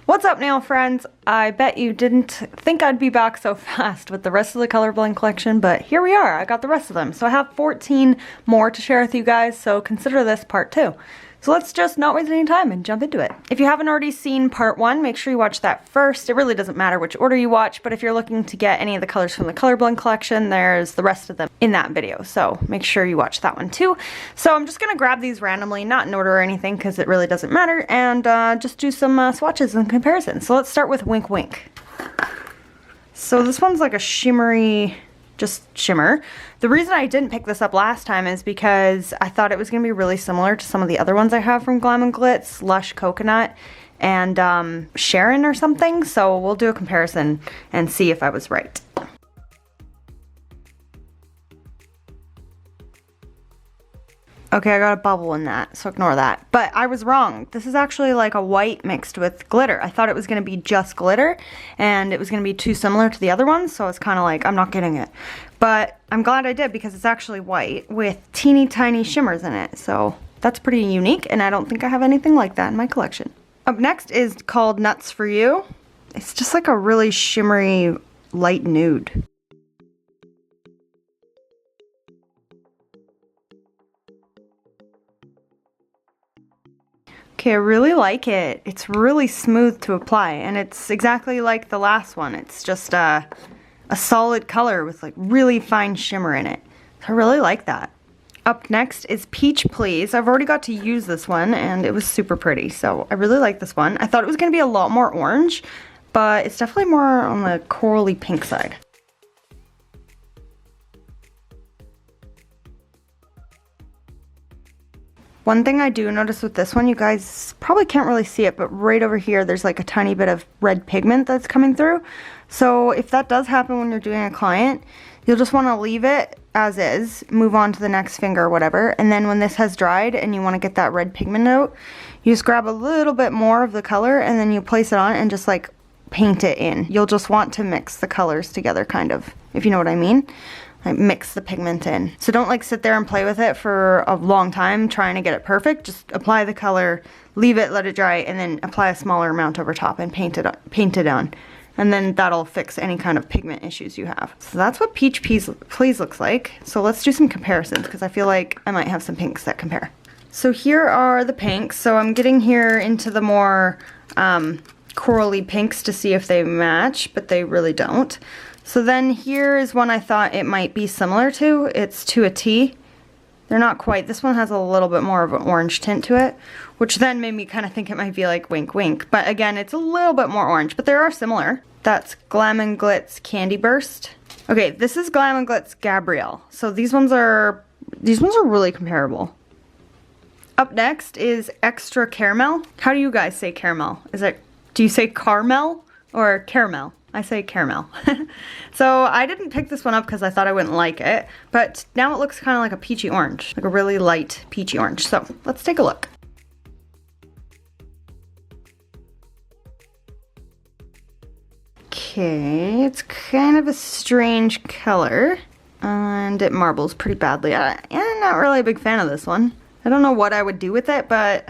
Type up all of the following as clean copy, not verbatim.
What's up, nail friends? I bet you didn't think I'd be back so fast with the rest of the color blend collection, but here we are. I got the rest of them. So I have 14 more to share with you guys, so consider this part 2. So let's just not waste any time and jump into it. If you haven't already seen part 1, make sure you watch that first. It really doesn't matter which order you watch, but if you're looking to get any of the colors from the color blend collection, there's the rest of them in that video. So make sure you watch that one too. So I'm just gonna grab these randomly, not in order or anything, because it really doesn't matter, and just do some swatches and comparisons. So let's start with Wink Wink. So this one's like a shimmery, just shimmer. The reason I didn't pick this up last time is because I thought it was going to be really similar to some of the other ones I have from Glam and Glits, Lush Coconut, and Sharon or something. So we'll do a comparison and see if I was right. Okay, I got a bubble in that, so ignore that. But I was wrong. This is actually like a white mixed with glitter. I thought it was going to be just glitter, and it was going to be too similar to the other ones, so it's kind of like, I'm not getting it. But I'm glad I did, because it's actually white with teeny tiny shimmers in it. So that's pretty unique, and I don't think I have anything like that in my collection. Up next is called Nuts for You. It's just like a really shimmery light nude. Okay, I really like it. It's really smooth to apply, and it's exactly like the last one. It's just a solid color with like really fine shimmer in it. I really like that. Up next is Peach Please. I've already got to use this one, and it was super pretty, so I really like this one. I thought it was going to be a lot more orange, but it's definitely more on the corally pink side. One thing I do notice with this one, you guys probably can't really see it, but right over here there's like a tiny bit of red pigment that's coming through. So if that does happen when you're doing a client, you'll just want to leave it as is, move on to the next finger or whatever, and then when this has dried and you want to get that red pigment out, you just grab a little bit more of the color and then you place it on and just like paint it in. You'll just want to mix the colors together, kind of, if you know what I mean. Like mix the pigment in. So don't like sit there and play with it for a long time trying to get it perfect. Just apply the color, leave it, let it dry, and then apply a smaller amount over top and paint it on. And then that'll fix any kind of pigment issues you have. So that's what Peach Please looks like. So let's do some comparisons, because I feel like I might have some pinks that compare. So here are the pinks. So I'm getting here into the more corally pinks to see if they match, but they really don't. So then here is one I thought it might be similar to. It's To a T. They're not quite. This one has a little bit more of an orange tint to it, which then made me kind of think it might be like Wink Wink. But again, it's a little bit more orange, but they are similar. That's Glam and Glits Candy Burst. Okay, this is Glam and Glits Gabrielle. So these ones are really comparable. Up next is Extra Caramel. How do you guys say caramel? Do you say caramel or caramel? I say caramel. So I didn't pick this one up because I thought I wouldn't like it, but now it looks kind of like a peachy orange, like a really light peachy orange. So let's take a look. Okay, it's kind of a strange color, and it marbles pretty badly. I'm not really a big fan of this one. I don't know what I would do with it, but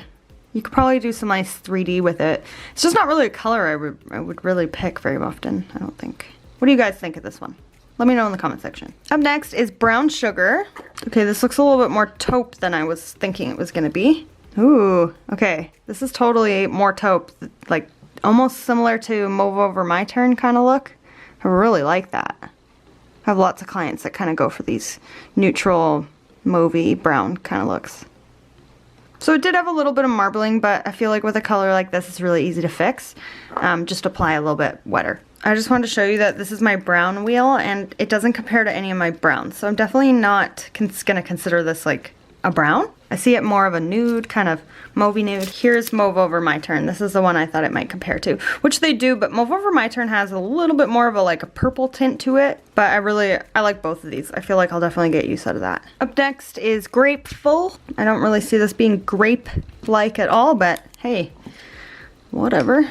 you could probably do some nice 3D with it. It's just not really a color I would really pick very often, I don't think. What do you guys think of this one? Let me know in the comment section. Up next is Brown Sugar. Okay, this looks a little bit more taupe than I was thinking it was gonna be. Ooh, okay. This is totally more taupe, like almost similar to Mauve Over My Turn kind of look. I really like that. I have lots of clients that kind of go for these neutral, mauvey, brown kind of looks. So it did have a little bit of marbling, but I feel like with a color like this, it's really easy to fix. Just apply a little bit wetter. I just wanted to show you that this is my brown wheel, and it doesn't compare to any of my browns. So I'm definitely not gonna consider this like a brown. I see it more of a nude, kind of mauvey nude. Here's Mauve Over My Turn. This is the one I thought it might compare to, which they do, but Mauve Over My Turn has a little bit more of a purple tint to it, but I like both of these. I feel like I'll definitely get use out of that. Up next is Grape-Ful. I don't really see this being grape-like at all, but hey, whatever.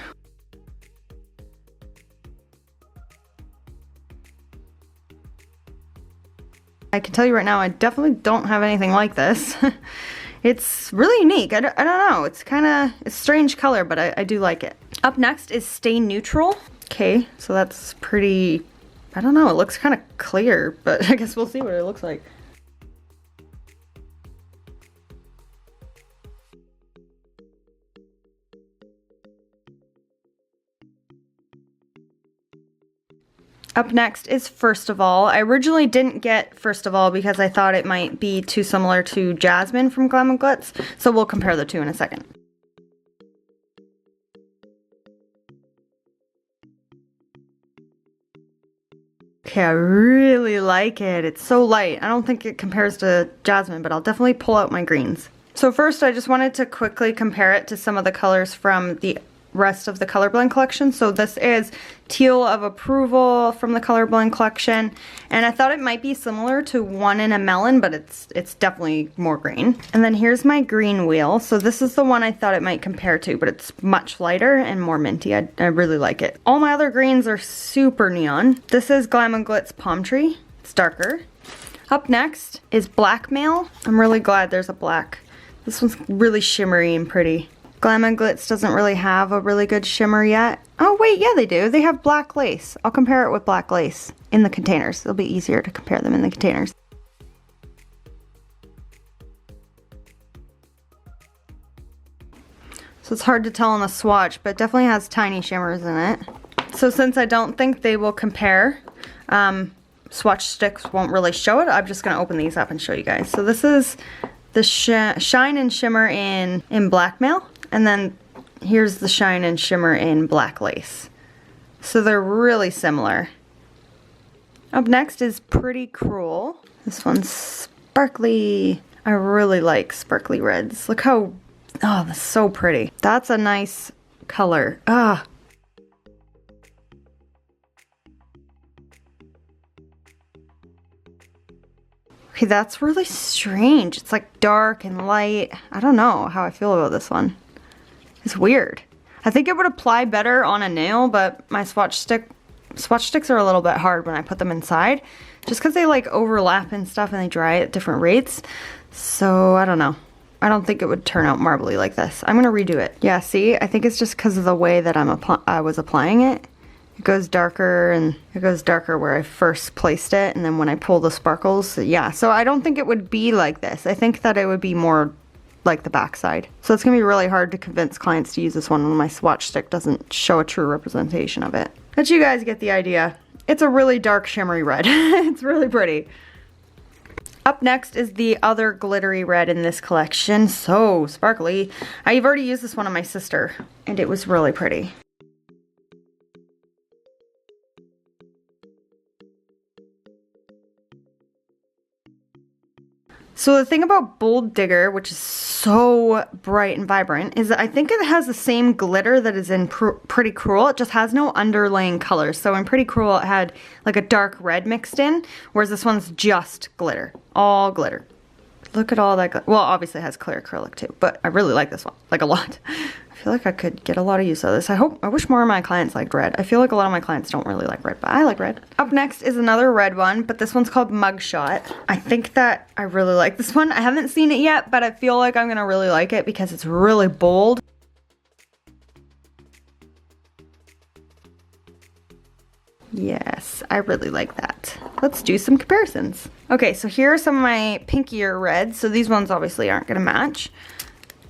I can tell you right now, I definitely don't have anything like this. It's really unique. I don't know. It's a strange color, but I do like it. Up next is Stay Neutral. Okay, so that's pretty, I don't know, it looks kind of clear, but I guess we'll see what it looks like. Up next is First of All. I originally didn't get First of All because I thought it might be too similar to Jasmine from Glam and Glits, so we'll compare the two in a second. Okay, I really like it. It's so light. I don't think it compares to Jasmine, but I'll definitely pull out my greens. So first, I just wanted to quickly compare it to some of the colors from the rest of the Color Blend collection. So this is Teal of Approval from the Color Blend collection, and I thought it might be similar to One in a Melon, but it's definitely more green. And then here's my green wheel. So this is the one I thought it might compare to, but it's much lighter and more minty. I really like it. All my other greens are super neon. This is Glam and Glits Palm Tree. It's darker. Up next is Blackmail. I'm really glad there's a black. This one's really shimmery and pretty. Glam and Glits doesn't really have a really good shimmer yet. Oh wait, yeah they do. They have black lace. I'll compare it with black lace in the containers. It'll be easier to compare them in the containers. So it's hard to tell on the swatch, but it definitely has tiny shimmers in it. So since I don't think they will compare, swatch sticks won't really show it, I'm just gonna open these up and show you guys. So this is the shine and shimmer in Blackmail. And then here's the shine and shimmer in Black Lace. So they're really similar. Up next is Pretty Cruel. This one's sparkly. I really like sparkly reds. Look how, oh, that's so pretty. That's a nice color. Ah. Okay, that's really strange. It's like dark and light. I don't know how I feel about this one. It's weird. I think it would apply better on a nail, but my swatch sticks are a little bit hard when I put them inside, just because they like overlap and stuff and they dry at different rates. So I don't know. I don't think it would turn out marbly like this. I'm gonna redo it. Yeah, see, I think it's just because of the way that I was applying it. It goes darker and it goes darker where I first placed it, and then when I pull the sparkles, yeah. So I don't think it would be like this. I think that it would be more like the backside. So it's gonna be really hard to convince clients to use this one when my swatch stick doesn't show a true representation of it. But you guys get the idea. It's a really dark shimmery red. It's really pretty. Up next is the other glittery red in this collection. So sparkly. I've already used this one on my sister and it was really pretty. So the thing about Bold Digger, which is so bright and vibrant, is that I think it has the same glitter that is in Pretty Cruel. It just has no underlying colors. So in Pretty Cruel it had like a dark red mixed in, whereas this one's just glitter. All glitter. Look at all that glitter. Well, obviously it has clear acrylic too, but I really like this one, like a lot. I feel like I could get a lot of use out of this. I wish more of my clients liked red. I feel like a lot of my clients don't really like red, but I like red. Up next is another red one, but this one's called Mugshot. I think that I really like this one. I haven't seen it yet, but I feel like I'm gonna really like it because it's really bold. Yes, I really like that. Let's do some comparisons. Okay, so here are some of my pinkier reds. So these ones obviously aren't gonna match.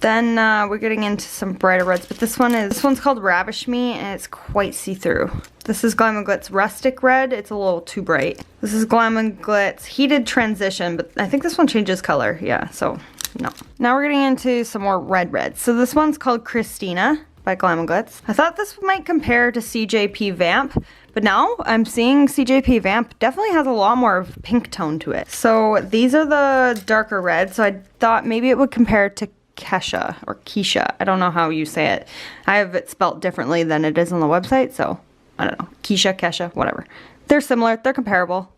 Then we're getting into some brighter reds, but this one's called Ravish Me, and it's quite see-through. This is Glam and Glits Rustic Red. It's a little too bright. This is Glam and Glits Heated Transition, but I think this one changes color. Yeah, so no. Now we're getting into some more red reds. So this one's called Christina by Glam and Glits. I thought this might compare to CJP Vamp, but now I'm seeing CJP Vamp definitely has a lot more of pink tone to it. So these are the darker reds, so I thought maybe it would compare to Kesha or Keisha. I don't know how you say it. I have it spelt differently than it is on the website, so I don't know. Keisha, Kesha, whatever. They're similar, they're comparable.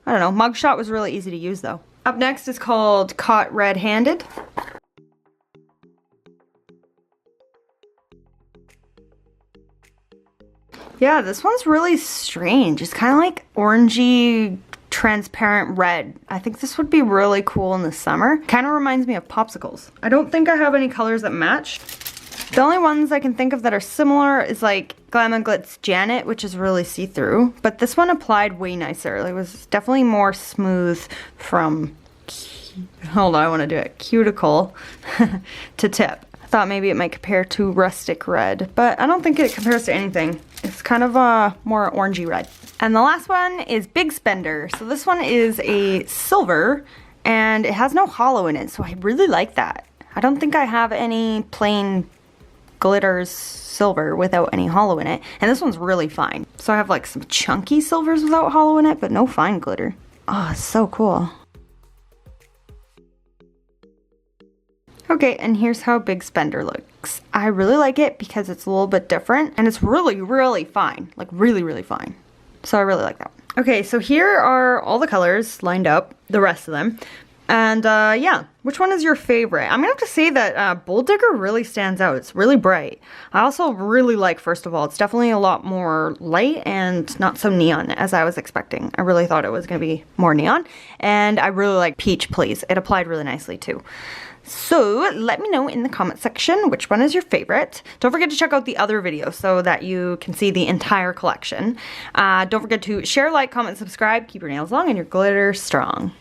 I don't know. Mugshot was really easy to use though. Up next is called Caught Red-Handed. Yeah, this one's really strange. It's kind of like orangey, transparent red. I think this would be really cool in the summer. Kind of reminds me of popsicles. I don't think I have any colors that match. The only ones I can think of that are similar is like Glam and Glits Janet, which is really see-through. But this one applied way nicer. It was definitely more smooth from, hold on, I want to do it, cuticle to tip. I thought maybe it might compare to Rustic Red, but I don't think it compares to anything. It's kind of a more orangey red. And the last one is Big Spender. So this one is a silver and it has no hollow in it, so I really like that. I don't think I have any plain glitters silver without any hollow in it, and this one's really fine. So I have like some chunky silvers without hollow in it, but no fine glitter. Oh, it's so cool. Okay, and here's how Big Spender looks. I really like it because it's a little bit different and it's really, really fine. Like really, really fine. So I really like that one. Okay, so here are all the colors lined up, the rest of them. And yeah, which one is your favorite? I'm gonna have to say that Bold Digger really stands out. It's really bright. I also really like, first of all, it's definitely a lot more light and not so neon as I was expecting. I really thought it was gonna be more neon. And I really like Peach Please. It applied really nicely too. So let me know in the comment section which one is your favorite. Don't forget to check out the other videos so that you can see the entire collection. Don't forget to share, like, comment, subscribe, keep your nails long and your glitter strong.